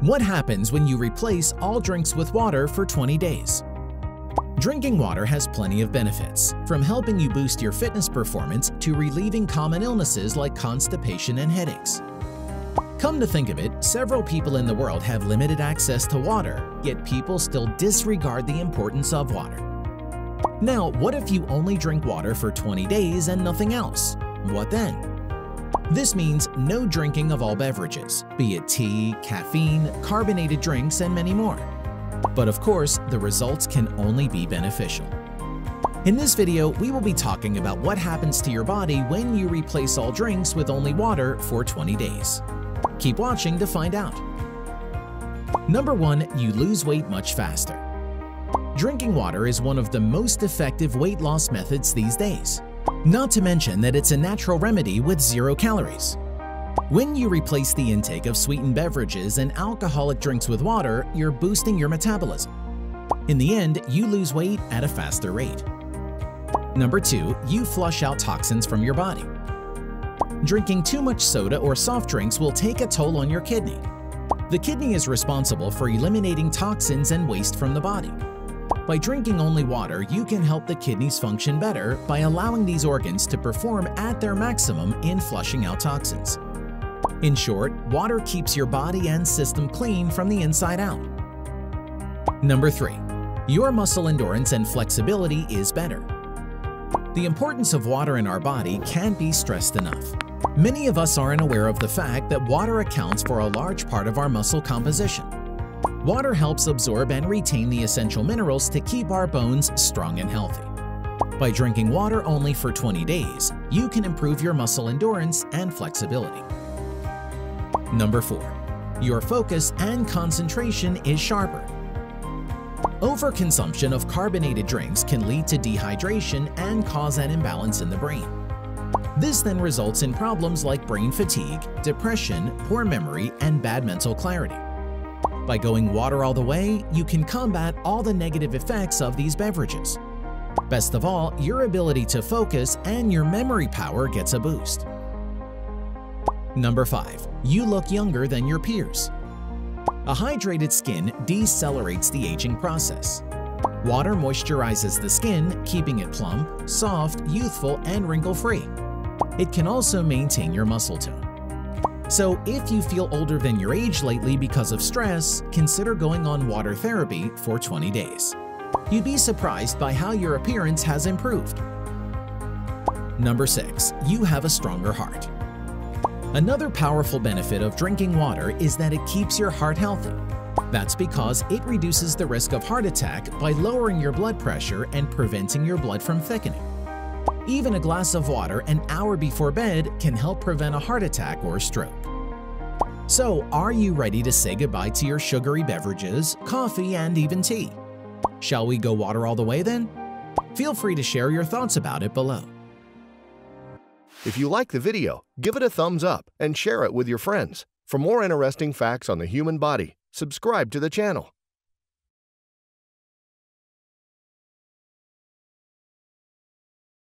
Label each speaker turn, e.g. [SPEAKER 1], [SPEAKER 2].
[SPEAKER 1] What happens when you replace all drinks with water for 20 days? Drinking water has plenty of benefits, from helping you boost your fitness performance to relieving common illnesses like constipation and headaches. Come to think of it, several people in the world have limited access to water, yet people still disregard the importance of water. Now, what if you only drink water for 20 days and nothing else? What then? This means no drinking of all beverages, be it tea, caffeine, carbonated drinks, and many more. But of course, the results can only be beneficial. In this video, we will be talking about what happens to your body when you replace all drinks with only water for 20 days. Keep watching to find out. Number 1. You lose weight much faster. Drinking water is one of the most effective weight loss methods these days. Not to mention that it's a natural remedy with 0 calories. When you replace the intake of sweetened beverages and alcoholic drinks with water, you're boosting your metabolism. In the end, you lose weight at a faster rate. Number 2. You flush out toxins from your body. Drinking too much soda or soft drinks will take a toll on your kidney. The kidney is responsible for eliminating toxins and waste from the body. By drinking only water, you can help the kidneys function better by allowing these organs to perform at their maximum in flushing out toxins. In short, water keeps your body and system clean from the inside out. Number 3. Your muscle endurance and flexibility is better. The importance of water in our body can't be stressed enough. Many of us aren't aware of the fact that water accounts for a large part of our muscle composition. Water helps absorb and retain the essential minerals to keep our bones strong and healthy. By drinking water only for 20 days, you can improve your muscle endurance and flexibility. Number 4. Your focus and concentration is sharper. Overconsumption of carbonated drinks can lead to dehydration and cause an imbalance in the brain. This then results in problems like brain fatigue, depression, poor memory, and bad mental clarity. By going water all the way, you can combat all the negative effects of these beverages. Best of all, your ability to focus and your memory power gets a boost. Number 5. You look younger than your peers. A hydrated skin decelerates the aging process. Water moisturizes the skin, keeping it plump, soft, youthful, and wrinkle-free. It can also maintain your muscle tone. So if you feel older than your age lately because of stress, consider going on water therapy for 20 days. You'd be surprised by how your appearance has improved. Number 6. You have a stronger heart. Another powerful benefit of drinking water is that it keeps your heart healthy. That's because it reduces the risk of heart attack by lowering your blood pressure and preventing your blood from thickening. Even a glass of water an hour before bed can help prevent a heart attack or stroke. So, are you ready to say goodbye to your sugary beverages, coffee, and even tea? Shall we go water all the way then? Feel free to share your thoughts about it below.
[SPEAKER 2] If you like the video, give it a thumbs up and share it with your friends. For more interesting facts on the human body, subscribe to the channel.